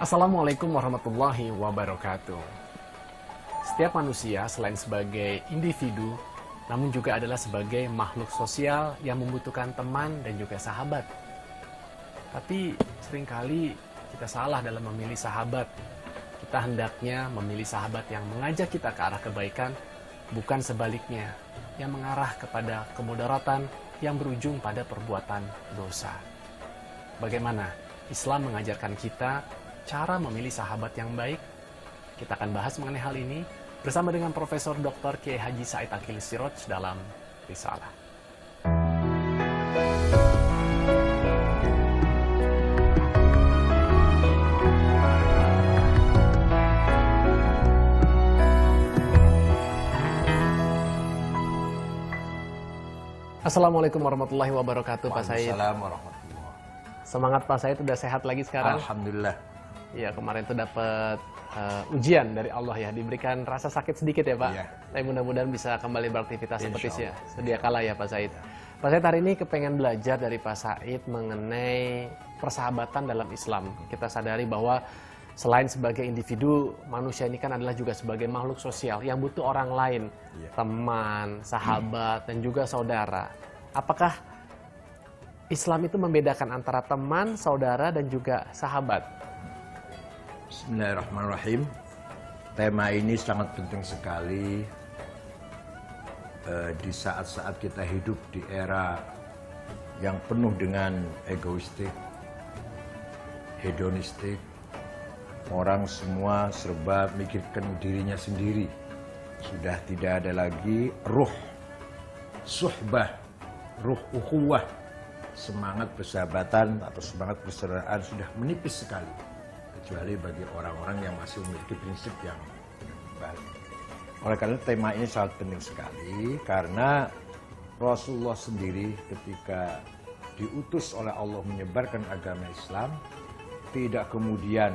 Assalamualaikum warahmatullahi wabarakatuh. Setiap manusia selain sebagai individu, namun juga adalah sebagai makhluk sosial yang membutuhkan teman dan juga sahabat. Tapi seringkali kita salah dalam memilih sahabat. Kita hendaknya memilih sahabat yang mengajak kita ke arah kebaikan, bukan sebaliknya, yang mengarah kepada kemudaratan yang berujung pada perbuatan dosa. Bagaimana Islam mengajarkan kita cara memilih sahabat yang baik? Kita akan bahas mengenai hal ini bersama dengan Profesor Dr. Kiai Haji Said Akil Siroj dalam Risalah. Assalamualaikum warahmatullahi wabarakatuh, Pak Said. Waalaikumsalam warahmatullahi. Semangat Pak Said, udah sehat lagi sekarang? Alhamdulillah. Iya, kemarin itu dapat ujian dari Allah ya, diberikan rasa sakit sedikit ya Pak. Iya. Tapi mudah-mudahan bisa kembali beraktivitas seperti Insyaallah. sedia kala ya Pak Said. Pak Said, hari ini kepengen belajar dari Pak Said mengenai persahabatan dalam Islam. Kita sadari bahwa selain sebagai individu, manusia ini kan adalah juga sebagai makhluk sosial yang butuh orang lain, Iya. teman, sahabat, dan juga saudara. Apakah Islam itu membedakan antara teman, saudara, dan juga sahabat? Bismillahirrahmanirrahim. Tema ini sangat penting sekali di saat-saat kita hidup di era yang penuh dengan egoistik, hedonistik. Orang semua serba mikirkan dirinya sendiri. Sudah tidak ada lagi ruh suhbah, ruh ukhuwah. Semangat persahabatan atau semangat persaudaraan sudah menipis sekali, kecuali bagi orang-orang yang masih memiliki prinsip yang baik. Oleh karena tema ini sangat penting sekali, karena Rasulullah sendiri ketika diutus oleh Allah menyebarkan agama Islam, tidak kemudian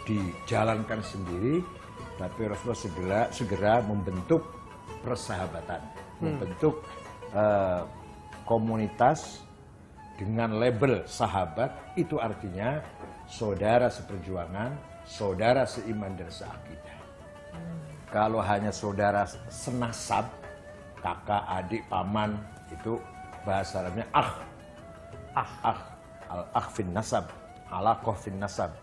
dijalankan sendiri, tapi Rasulullah segera membentuk persahabatan, membentuk komunitas dengan label sahabat. Itu artinya saudara seperjuangan, saudara seiman dan seakidah. Kalau hanya saudara senasab, kakak, adik, paman, itu bahasa Arabnya al-akh fin nasab, alaqah fin nasab.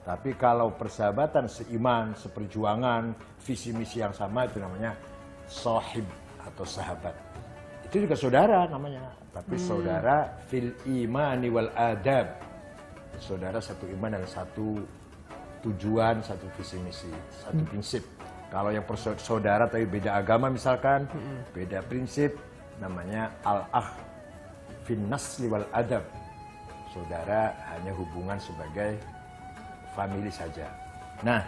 Tapi kalau persahabatan seiman, seperjuangan, visi misi yang sama, itu namanya sahib atau sahabat. Itu juga saudara namanya, tapi saudara fil imani wal adab. Saudara satu iman dan satu tujuan, satu visi misi, satu prinsip. Kalau yang saudara tapi beda agama misalkan, beda prinsip, namanya al-akh fin nasli wal adab. Saudara hanya hubungan sebagai famili saja. Nah,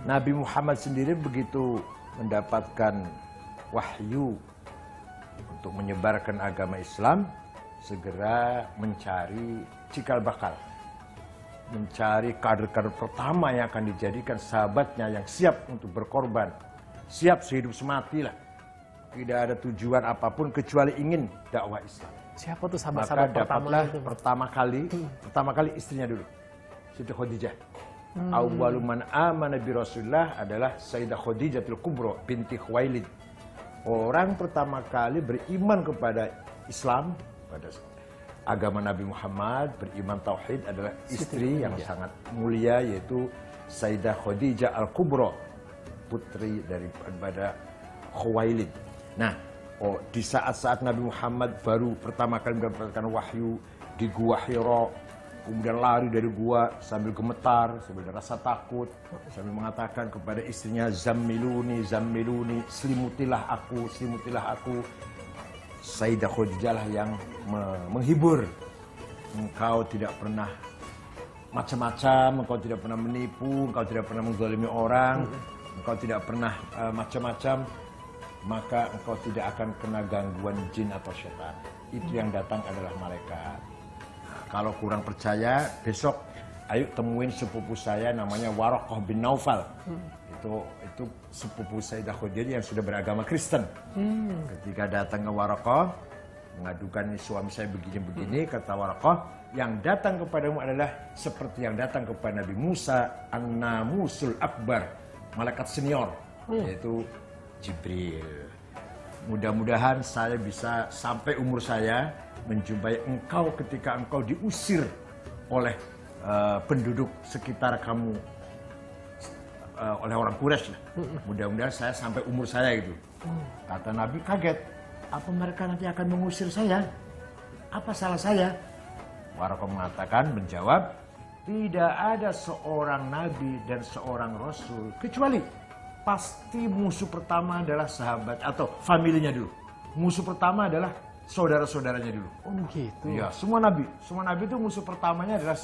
Nabi Muhammad sendiri begitu mendapatkan wahyu untuk menyebarkan agama Islam, segera mencari cikal bakal, mencari kader-kader pertama yang akan dijadikan sahabatnya yang siap untuk berkorban, siap sehidup semati lah. Tidak ada tujuan apapun kecuali ingin dakwah Islam. Siapa tuh Maka sahabat-sahabat dapatlah itu? pertama kali istrinya dulu, Siti Khadijah. Awwalu man amana bi Rasulillah adalah Sayyidah Khadijatul Kubra binti Khuwailid. Orang pertama kali beriman kepada Islam, pada agama Nabi Muhammad, beriman tauhid adalah istri yang sangat mulia, yaitu Sayyidah Khadijah Al-Kubra, putri daripada Khuwailid. Nah, di saat-saat Nabi Muhammad baru pertama kali mendapatkan wahyu di Gua Hira, kemudian lari dari gua sambil gemetar, sambil rasa takut, sambil mengatakan kepada istrinya, Zammiluni, Zammiluni, selimutilah aku, selimutilah aku. Sayyidah Khadijah lah yang menghibur. Engkau tidak pernah macam-macam, engkau tidak pernah menipu, engkau tidak pernah menzalimi orang, engkau tidak pernah macam-macam, maka engkau tidak akan kena gangguan jin atau setan. Itu yang datang adalah malaikat. Kalau kurang percaya, besok ayo temuin sepupu saya namanya Waraqah bin Naufal. Itu sepupu Sayyidah Khadijah yang sudah beragama Kristen. Ketika datang ke Waraqah, mengadukan suami saya begini-begini, kata Waraqah, yang datang kepadamu adalah seperti yang datang kepada Nabi Musa, an-namusul akbar, malaikat senior, yaitu Jibril. Mudah-mudahan saya bisa sampai umur saya menjumpai engkau ketika engkau diusir oleh penduduk sekitar kamu, oleh orang Quraisy. Mudah-mudahan saya sampai umur saya itu. Kata Nabi kaget, apa mereka nanti akan mengusir saya? Apa salah saya? Waraqah mengatakan, menjawab, tidak ada seorang nabi dan seorang rasul kecuali pasti musuh pertama adalah sahabat atau familinya dulu. Musuh pertama adalah saudara-saudaranya dulu. Oh begitu. Iya, semua nabi itu musuh pertamanya adalah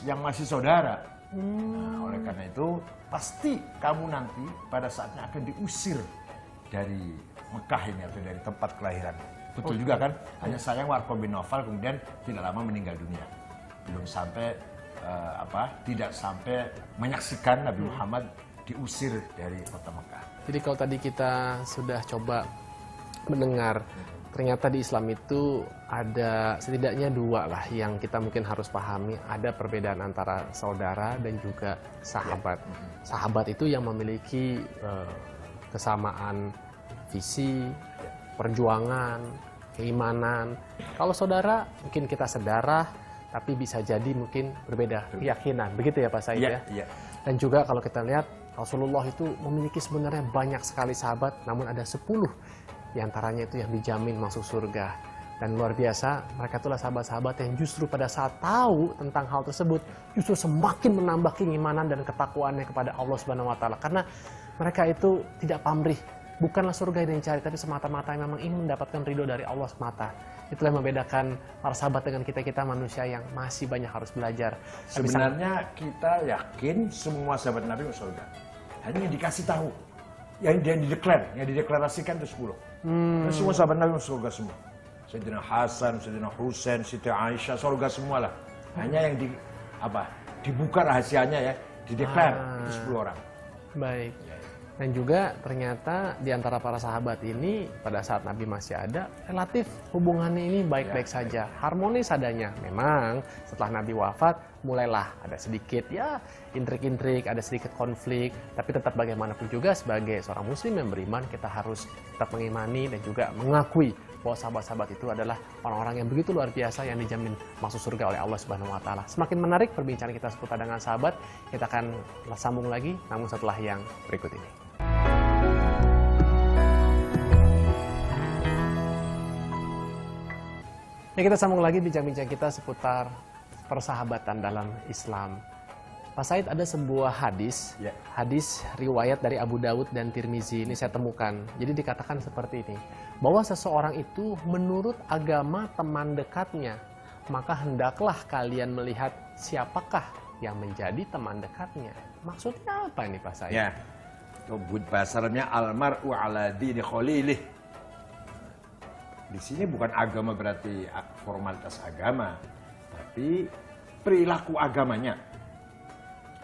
yang masih saudara. Nah, oleh karena itu pasti kamu nanti pada saatnya akan diusir dari Mekah ini atau dari tempat kelahiran. Betul juga kan? Hanya sayang Warqah bin Nawfal kemudian tidak lama meninggal dunia. Belum sampai tidak sampai menyaksikan Nabi Muhammad diusir dari kota Mekah. Jadi kalau tadi kita sudah coba mendengar, ternyata di Islam itu ada setidaknya dua lah yang kita mungkin harus pahami. Ada perbedaan antara saudara dan juga sahabat. Sahabat itu yang memiliki kesamaan visi, perjuangan, keimanan. Kalau saudara mungkin kita sedarah, tapi bisa jadi mungkin berbeda keyakinan. Begitu ya Pak Said ya? Iya. Dan juga kalau kita lihat Rasulullah itu memiliki sebenarnya banyak sekali sahabat, namun ada 10 diantaranya itu yang dijamin masuk surga. Dan luar biasa, mereka itulah sahabat-sahabat yang justru pada saat tahu tentang hal tersebut, justru semakin menambah keimanan dan ketakwaannya kepada Allah Subhanahu wa Ta'ala. Karena mereka itu tidak pamrih. Bukanlah surga yang dicari, tapi semata-mata memang ingin mendapatkan ridho dari Allah semata. Itulah yang membedakan para sahabat dengan kita manusia yang masih banyak harus belajar. Sebenarnya kita yakin semua sahabat Nabi masuk surga. Hanya yang dikasih tahu, yang dideklarasikan itu 10. Dan semua sahabat Nabi masuk surga semua. Sayyidina Hasan, Sayyidina Husain, Siti Aisyah, surga semua lah. Hanya yang dibuka rahasianya ya, dideklar itu 10 orang. Baik. Dan juga ternyata di antara para sahabat ini pada saat Nabi masih ada, relatif hubungannya ini baik-baik saja, harmonis adanya. Memang setelah Nabi wafat, mulailah ada sedikit intrik-intrik, ada sedikit konflik. Tapi tetap bagaimanapun juga sebagai seorang muslim yang beriman, kita harus tetap mengimani dan juga mengakui bahwa sahabat-sahabat itu adalah orang-orang yang begitu luar biasa yang dijamin masuk surga oleh Allah Subhanahu wa Ta'ala. Semakin menarik perbincangan kita seputar dengan sahabat. Kita akan sambung lagi, namun setelah yang berikut ini. Ya, kita sambung lagi bincang-bincang kita seputar persahabatan dalam Islam. Pak Said, ada sebuah hadis, hadis riwayat dari Abu Dawud dan Tirmizi, ini saya temukan. Jadi dikatakan seperti ini, bahwa seseorang itu menurut agama teman dekatnya, maka hendaklah kalian melihat siapakah yang menjadi teman dekatnya. Maksudnya apa ini Pak Said? Ya, bahasa Arabnya almar'u ala dini khalilih. Di sini bukan agama berarti formalitas agama, tapi perilaku agamanya,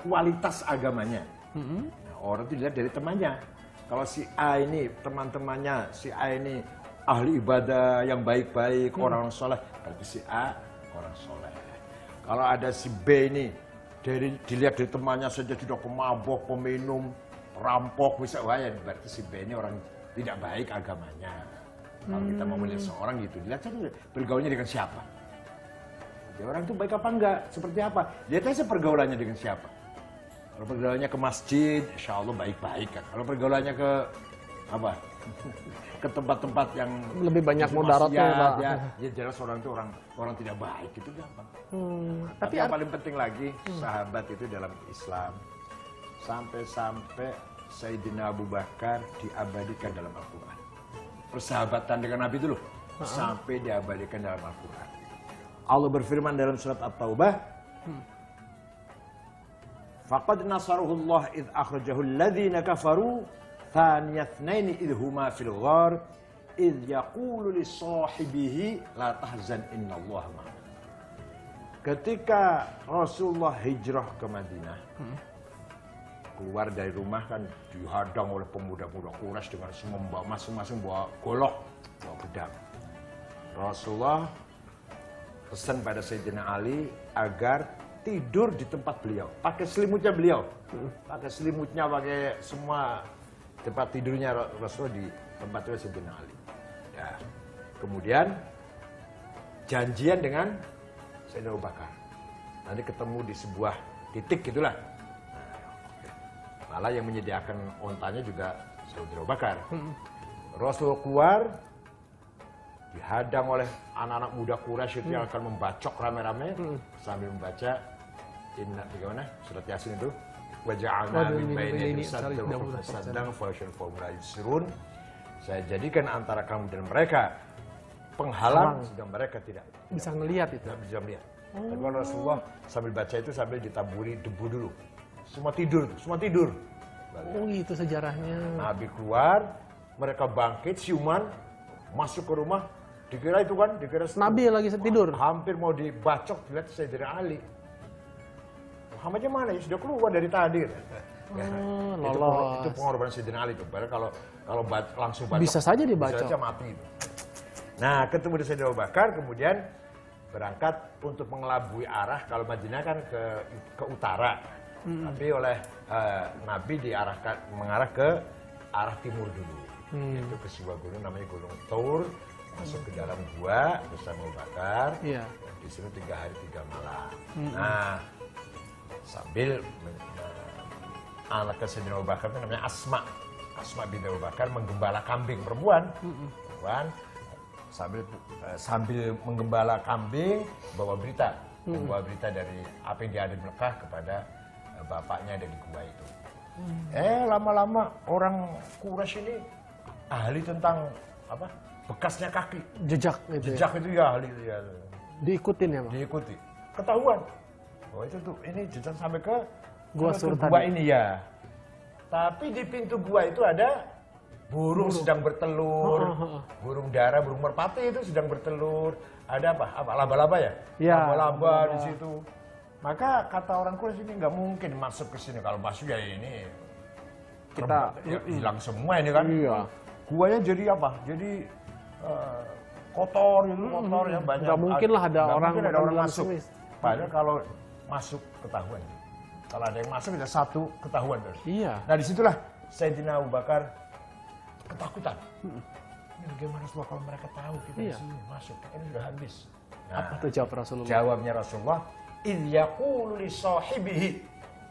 kualitas agamanya. Nah, orang itu dilihat dari temannya. Kalau si A ini teman-temannya, si A ini ahli ibadah yang baik-baik, orang soleh, berarti si A orang soleh. Kalau ada si B ini, dilihat dari temannya saja sudah pemabok, peminum, perampok, misalnya, berarti si B ini orang tidak baik agamanya. Kalau kita mau melihat seorang gitu, dilihat saja bergaulnya dengan siapa. Jadi orang itu baik apa enggak, seperti apa. Lihat aja pergaulannya dengan siapa. Kalau pergaulannya ke masjid, insya Allah baik-baik kan. Kalau pergaulannya ke ke tempat-tempat yang lebih banyak mudaratnya, Pak. Ya jelas orang itu orang tidak baik, itu gampang. Tapi yang paling penting lagi, sahabat itu dalam Islam sampai-sampai Sayyidina Abu Bakar diabadikan dalam Al-Quran. Persahabatan dengan Nabi itu loh, sampai diabadikan dalam Al-Quran. Allah berfirman dalam surat At-Taubah, faqad nasaruhullah idh akhrajahu alladhina kafaru thaniyatnaini idh huma fil ghar idh yaqulu li sahibihi la tahzan innallaha ma'ana. Ketika Rasulullah hijrah ke Madinah, keluar dari rumah kan dihadang oleh pemuda-pemuda Quraisy dengan semua masing-masing bawa golok, bawa pedang. Rasulullah pesan pada Sayyidina Ali agar tidur di tempat beliau, pakai selimutnya beliau, pakai selimutnya, pakai semua tempat tidurnya Rasulullah di tempat itu Sayyidina Ali. Ya. Kemudian janjian dengan Sayyidina Abu Bakar. Nanti ketemu di sebuah titik gitulah. Malah yang menyediakan ontanya juga Sayyidina Abu Bakar. Rasul keluar dihadang oleh anak-anak muda Quraisy itu yang akan membacok rame-rame sambil membaca bagaimana surat Yasin itu waja'alna min baini saddan fahum yusirun. Saya jadikan antara kamu dan mereka penghalang sehingga mereka tidak bisa melihat itu. Tidak bisa melihat. Tapi Rasulullah sambil baca itu sambil ditaburi debu dulu. Semua tidur. Oh itu sejarahnya. Nabi keluar, mereka bangkit, siuman, masuk ke rumah, dikira Nabi lagi tidur. Hampir mau dibacok, dilihat Sayyidina Ali. Muhammadnya mana? Ya sudah keluar dari tadi. Itu pengorbanan Sayyidina Ali. Padahal kalau langsung bacok, bisa saja dibacok. Bisa saja mati. Nah, ketemu di Sayyidina Abu Bakar, kemudian berangkat untuk mengelabui arah. Kalau Madinah kan ke utara, tapi oleh Nabi mengarah ke arah timur dulu. Yaitu ke sebuah gunung namanya Gunung Taur, masuk ke dalam gua bersama Abu Bakar. Iya. Di sini 3 hari 3 malam. Nah, sambil anak Sayyidina Abu Bakar itu namanya Asma binti Abu Bakar menggembala kambing perempuan. Sambil menggembala kambing bawa berita dari apa yang dia ada di Mekah kepada bapaknya ada di gua itu. Lama-lama orang Quraisy ini ahli tentang apa? Bekasnya kaki. Jejak itu ya ahli ya. Diikutin ya, Bang? Diikuti. Ketahuan. Oh itu tuh ini jejak sampai ke gua ini ya. Tapi di pintu gua itu ada burung sedang bertelur, burung dara, burung merpati itu sedang bertelur. Ada apa? Laba-laba ya? Ya, laba-laba di situ. Maka kata orang Quraisy ini nggak mungkin masuk ke sini. Kalau masuk ya ini kita hilang semua ini kan. Iya. Guanya jadi apa? Jadi kotor ya banyak. Nggak mungkin lah ada orang masuk. Padahal kalau masuk ketahuan. Kalau ada yang masuk ada satu ketahuan. Iya. Nah disitulah Sayyidina Abu Bakar ketakutan. Ini bagaimana kalau mereka tahu kita di sini masuk, ini sudah habis. Nah, apa tuh jawab Rasulullah? Jawabnya Rasulullah, "Idh yaqulu li sahibihi."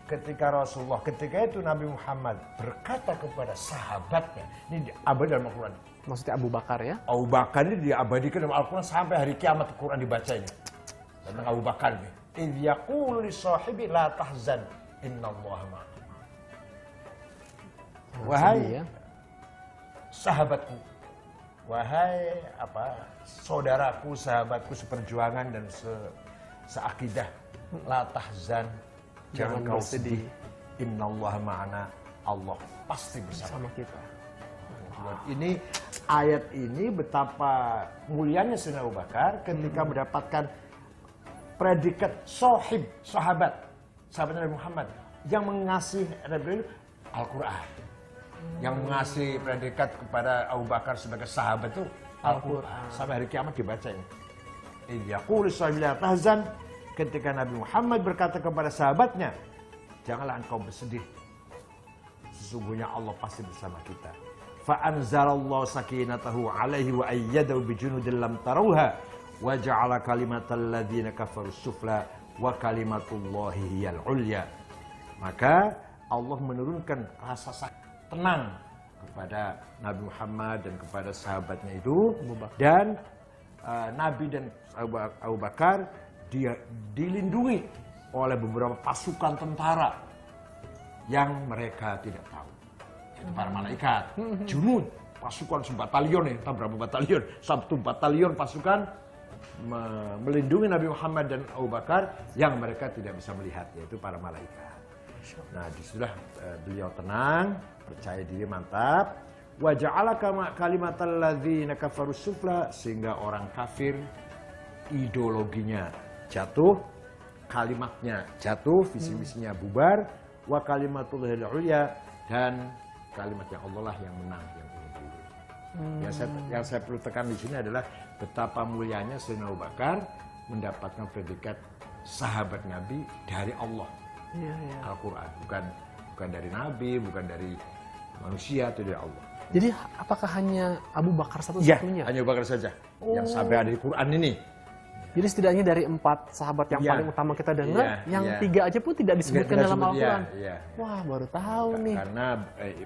Ketika itu Nabi Muhammad berkata kepada sahabatnya, ini diabadikan dalam Al-Quran. Maksudnya Abu Bakar ya? Abu Bakar ini diabadikan dalam Al-Quran sampai hari kiamat Al-Quran dibaca ini. Tentang Abu Bakar ini. "Idh yaqulu li sahibi la tahzan, innallaha ma'ana." Wahai sahabatku, wahai saudaraku, sahabatku seperjuangan dan seakidah, la tahzan, jangan kau sedih. Innallaha ma'ana, Allah pasti bersama kita. Ini ayat ini betapa mulianya Sayyidina Abu Bakar ketika mendapatkan predikat sahabat Nabi Muhammad yang mengasihi Al-Quran. Yang mengasih predikat kepada Abu Bakar sebagai sahabat itu Al-Quran. Sampai hari kiamat dibaca ini. Yaqulu sahabat tahzan, ketika Nabi Muhammad berkata kepada sahabatnya, janganlah engkau bersedih. Sesungguhnya Allah pasti bersama kita. Fa anzalallahu sakinatahu alaihi wa ayyadahu bijunudin lam tarawha wa ja'ala kalimatal ladzina kafaru sufla wa kalimatullahi hiyal ulya. Maka Allah menurunkan rasa tenang kepada Nabi Muhammad dan kepada sahabatnya itu, dan Nabi dan Abu Bakar dia dilindungi oleh beberapa pasukan tentara yang mereka tidak tahu, yaitu para malaikat, junud, pasukan sebatalion, entah berapa batalion, 1 batalion pasukan melindungi Nabi Muhammad dan Abu Bakar yang mereka tidak bisa melihat, yaitu para malaikat. Nah, disitulah beliau tenang, percaya diri, mantap. Wa ja'ala kalimatal ladzina kafaru sufla, sehingga orang kafir ideologinya jatuh, kalimatnya jatuh, visi misinya bubar. Wa kalimatullahil ulya, dan kalimatnya Allah lah yang menang, yang unggul. Yang saya perlu tekan di sini adalah betapa mulianya Sayyidina Abu Bakar mendapatkan predikat sahabat Nabi dari Allah. Iya, iya. Al-Quran, bukan dari Nabi, bukan dari manusia, atau dari Allah. Jadi apakah hanya Abu Bakar Ya, satu-satunya? hanya Abu Bakar saja yang sampai ada di Quran ini. Jadi setidaknya dari 4 sahabat yang Iya. paling utama kita dengar, Iya, yang iya. 3 aja pun tidak disebutkan Nggak dalam disebut, Al-Quran. iya. Wah, baru tahu nih. Karena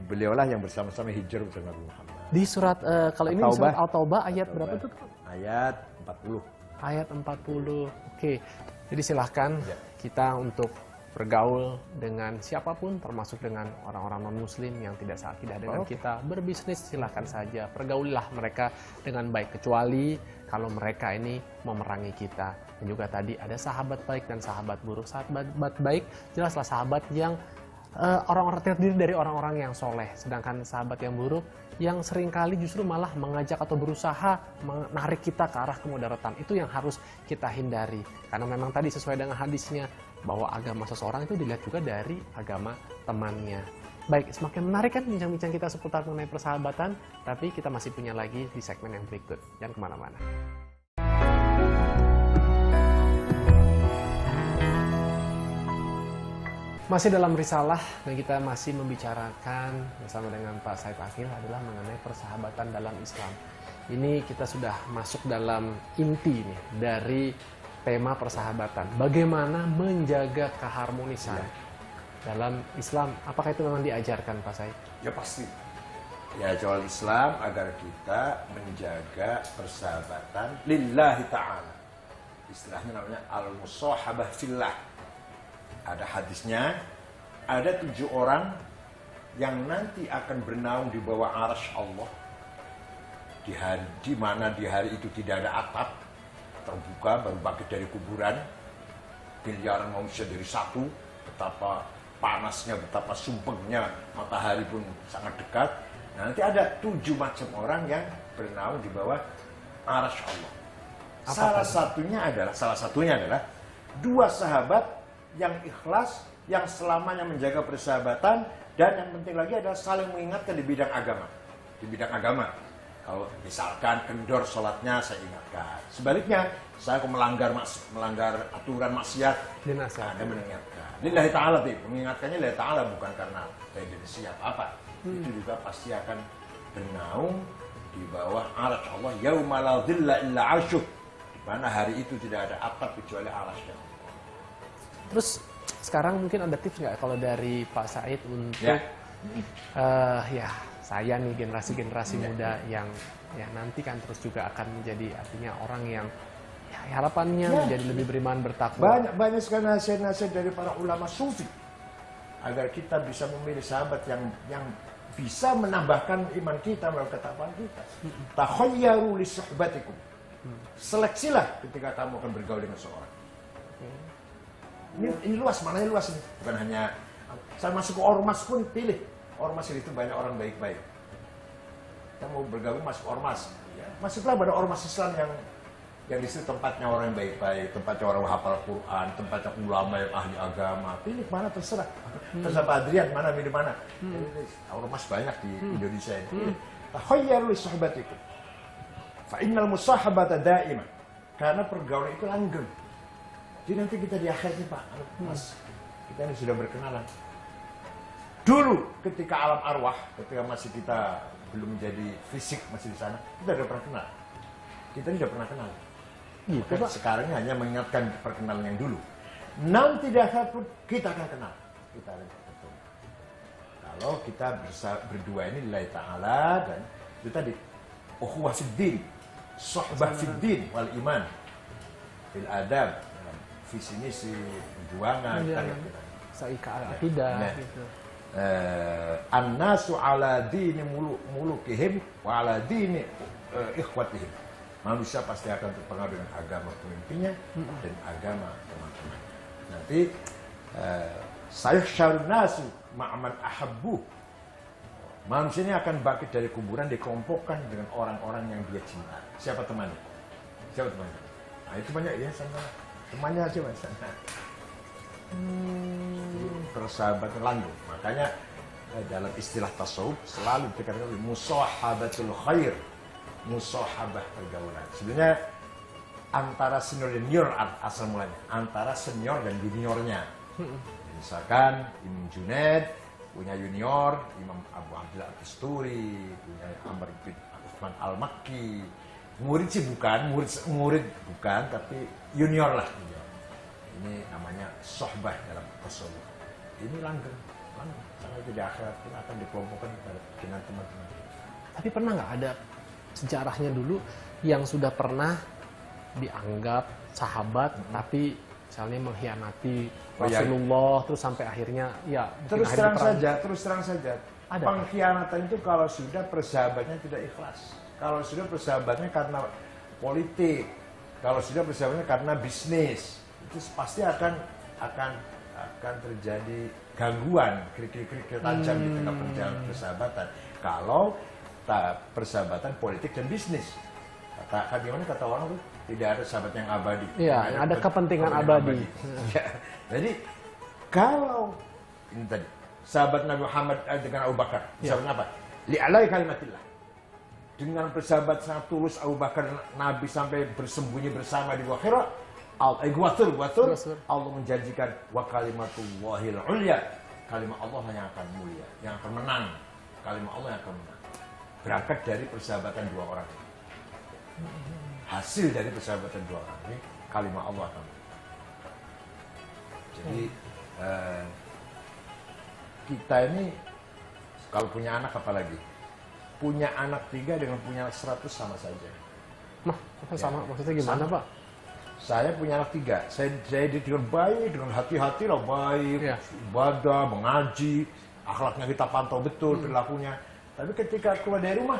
beliaulah yang bersama-sama hijrah bersama Nabi Muhammad. Di surat, kalau ini di At-Taubah. surat Al-Taubah ayat berapa tuh? Ayat 40. Ayat 40. Oke, jadi silahkan Ya. kita untuk bergaul dengan siapapun, termasuk dengan orang-orang non-muslim yang tidak seakidah dengan Oke. kita. Berbisnis silahkan saja, pergaulilah mereka dengan baik, kecuali kalau mereka ini memerangi kita. Dan juga tadi ada sahabat baik dan sahabat buruk. Sahabat baik jelaslah sahabat yang orang-orang terdiri dari orang-orang yang soleh, sedangkan sahabat yang buruk yang seringkali justru malah mengajak atau berusaha menarik kita ke arah kemudaratan. Itu yang harus kita hindari, karena memang tadi sesuai dengan hadisnya bahwa agama seseorang itu dilihat juga dari agama temannya. Baik, semakin menarik kan bincang-bincang kita seputar mengenai persahabatan, tapi kita masih punya lagi di segmen yang berikut. Jangan kemana-mana. Masih dalam risalah dan kita masih membicarakan bersama dengan Pak Said Akil adalah mengenai persahabatan dalam Islam. Ini kita sudah masuk dalam inti nih dari tema persahabatan. Bagaimana menjaga keharmonisan dalam Islam? Apakah itu memang diajarkan Pak Said? Ya pasti. Ya soal Islam agar kita menjaga persahabatan lillahi ta'ala. Istilahnya namanya al-musahabah fillah. Ada hadisnya, ada 7 orang yang nanti akan bernaung di bawah arsy Allah. Di mana di hari itu tidak ada atap, terbuka, baru bangkit dari kuburan, miliaran manusia dari satu, betapa panasnya, betapa sumpengnya, matahari pun sangat dekat. Nah, nanti ada 7 macam orang yang bernaung di bawah arsy Allah. Salah satunya adalah 2 sahabat yang ikhlas, yang selamanya menjaga persahabatan, dan yang penting lagi adalah saling mengingatkan di bidang agama. Di bidang agama, kalau misalkan kendor sholatnya saya ingatkan. Sebaliknya, saya melanggar aturan maksiat, Dinasihat. Anda mengingatkan. Lillahi ta'ala, mengingatkannya lillahi ta'ala, bukan karena saya tidak siap apa. Itu juga pasti akan bernaung di bawah arsy Allah. Yauma la dhilla illa arsyuh, di mana hari itu tidak ada atap kecuali arsy Allah. Terus sekarang mungkin ada tips nggak kalau dari Pak Said untuk ya saya nih generasi muda yang ya nanti kan terus juga akan menjadi artinya orang yang ya, harapannya menjadi lebih beriman, bertakwa. Banyak sekali nasihat-nasihat dari para ulama sufi agar kita bisa memilih sahabat yang bisa menambahkan iman kita, melalui ketakwaan kita. Takhayyaru li suhbatikum. Seleksilah ketika kamu akan bergaul dengan seorang. Ini luas, maknanya luas ini. Bukan hanya saya masuk ke ormas pun pilih. Ormas itu banyak orang baik-baik. Kita mau bergabung masuk ormas. Ya, masuklah pada ormas Islam yang di situ tempatnya orang yang baik-baik, tempatnya orang hafal Quran, tempatnya ulama yang ahli agama. Pilih mana terserah. Terserah Pak Adrian mana milih mana. Ormas banyak di Indonesia ini. Takhayyaru li suhbatikum. Fa innal musahabata daimah. Karena pergaulan itu langgeng. Jadi nanti kita di akhir nih Pak, Mas, kita ini sudah berkenalan. Dulu ketika alam arwah, ketika masih kita belum menjadi fisik masih di sana, kita sudah pernah kenal. Kita ini sudah pernah kenal. Gitu, Pak. Sekarang ini hanya mengingatkan perkenalan yang dulu. Nanti di akhir pun kita akan kenal. Kita akan ketemu. Kalau kita berdua ini lillahi ta'ala, dan itu tadi ukhuwah fiddin, sohbah fiddin wal iman, bil adab, visi misi, perjuangan, Saika akidah Nah. gitu. An-nasu ala dini mulukihim wa ala dini ikhwatihim. Manusia pasti akan terpengaruh dengan agama pemimpinnya dan agama teman-teman. Nanti sayahsyarun nasu ma'aman ahabbuh. Manusia ini akan bangkit dari kuburan, dikelompokkan dengan orang-orang yang dia cinta. Siapa temannya? Siapa temannya? Nah, itu banyak ya sama temannya aja Mas. Persahabatan langgeng. Makanya dalam istilah tasawuf selalu ditekankan musahabatul khair, musahabah pergaulan. Sebenarnya antara senior dan junior asal mulanya, antara senior dan juniornya. Misalkan Imam Junaid punya junior Imam Abu Abdullah Al-Tusturi, punya Amr bin Uthman Al-Makki. Murid sih bukan, murid bukan, tapi junior lah. Ini namanya sohbah dalam tasawuf. Ini langgeng. Sampai di akhirat pun akan dikelompokkan dengan teman-teman. Tapi pernah nggak ada sejarahnya dulu yang sudah pernah dianggap sahabat tapi misalnya mengkhianati Rasulullah terus sampai akhirnya ya terus terang saja ada pengkhianatan itu kalau sudah persahabatnya tidak ikhlas, kalau sudah persahabatnya karena politik, kalau sudah persahabatnya karena bisnis, itu pasti akan terjadi gangguan, kerikil-kerikil tajam di tengah perjalanan persahabatan. Kalau persahabatan politik dan bisnis, bagaimana kata orang tuh, tidak ada sahabat yang abadi. Iya, ada kepentingan abadi. Ya. Jadi kalau ini tadi sahabat Nabi Muhammad dengan Abu Bakar, sahabatnya apa? Li'alai kalimatillah. Dengan bersahabat sangat tulus Abu Bakar dan Nabi sampai bersembunyi bersama di Hira. Allah menjanjikan wa kalimatullahil ulya, kalimat Allah yang akan mulia, yang akan menang, kalimat Allah yang akan menang. Berangkat dari persahabatan dua orang ini. Hasil dari persahabatan dua orang ini, kalimat Allah akan menang. Jadi kita ini kalau punya anak apalagi, punya anak 3 dengan punya anak 100 sama saja. Nah, sama maksudnya gimana sama. Pak? Saya punya anak 3, saya didik dengan baik, dengan hati-hati lah baik, ibadah, mengaji, akhlaknya kita pantau betul, perilakunya. Tapi ketika keluar dari rumah,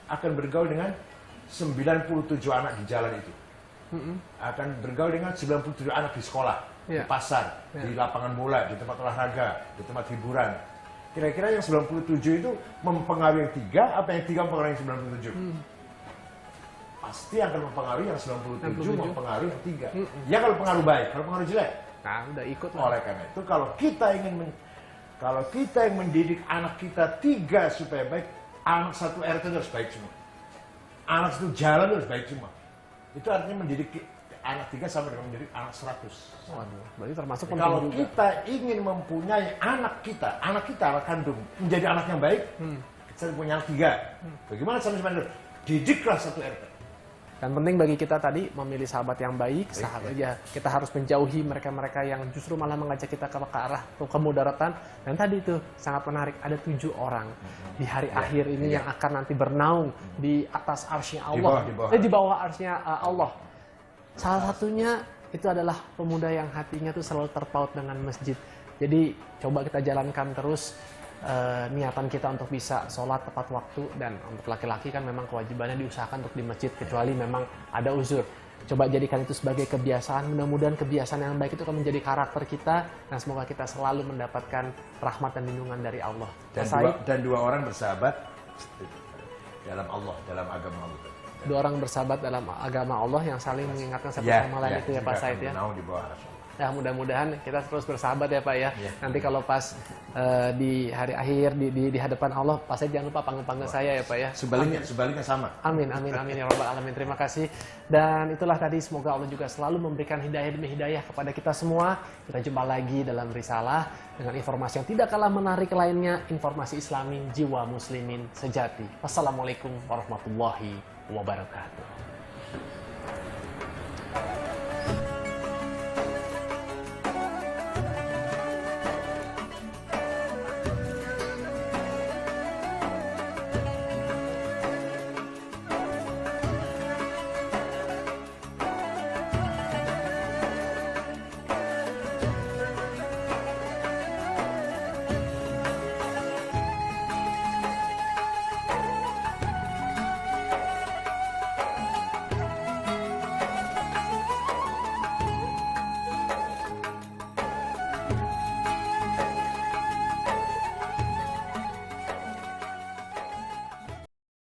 akan bergaul dengan 97 anak di jalan itu. Akan bergaul dengan 97 anak di sekolah, di pasar, di lapangan bola, di tempat olahraga, di tempat hiburan. Kira-kira yang 97 itu mempengaruhi yang 3, apa yang 3 mempengaruhi yang 97? Pasti akan mempengaruhi yang 97, mempengaruhi yang 3. Ya kalau pengaruh baik, kalau pengaruh jelek, nah udah ikut lah. Oleh karena itu kalau kita yang mendidik anak kita 3 supaya baik, anak 1 RT itu harus baik semua. Anak 1 jalan harus baik semua. Itu artinya mendidik anak 3 sama dengan mendidik anak 100. Waduh, berarti termasuk Kalau juga. kita ingin mempunyai anak kita kandung menjadi anak yang baik, kita punya anak 3. Bagaimana cara didiklah 1 RT. Dan penting bagi kita tadi memilih sahabat yang baik, kita harus menjauhi mereka-mereka yang justru malah mengajak kita ke arah kemudaratan. Dan tadi itu sangat menarik, ada 7 orang di hari akhir ini yang akan nanti bernaung di atas arsy-Nya Allah, di bawah arsy-Nya Allah. Salah satunya itu adalah pemuda yang hatinya tuh selalu terpaut dengan masjid. Jadi coba kita jalankan terus niatan kita untuk bisa sholat tepat waktu, dan untuk laki-laki kan memang kewajibannya diusahakan untuk di masjid kecuali memang ada uzur. Coba jadikan itu sebagai kebiasaan, mudah-mudahan kebiasaan yang baik itu akan menjadi karakter kita, dan semoga kita selalu mendapatkan rahmat dan lindungan dari Allah. Dan dua orang bersahabat dalam Allah, dalam agama Allah. 2 orang bersahabat dalam agama Allah yang saling mengingatkan satu sama lain itu ya Pak Said ya. Di bawah arsy. Ya mudah-mudahan kita terus bersahabat ya Pak ya. Nanti kalau pas di hari akhir di hadapan Allah, Pak Said jangan lupa panggil saya ya Pak ya. Sebaliknya sama. Amin ya rabbal alamin. Terima kasih. Dan itulah tadi, semoga Allah juga selalu memberikan hidayah demi hidayah kepada kita semua. Kita jumpa lagi dalam risalah dengan informasi yang tidak kalah menarik lainnya, informasi Islami jiwa muslimin sejati. Wassalamualaikum warahmatullahi wabarakatuh.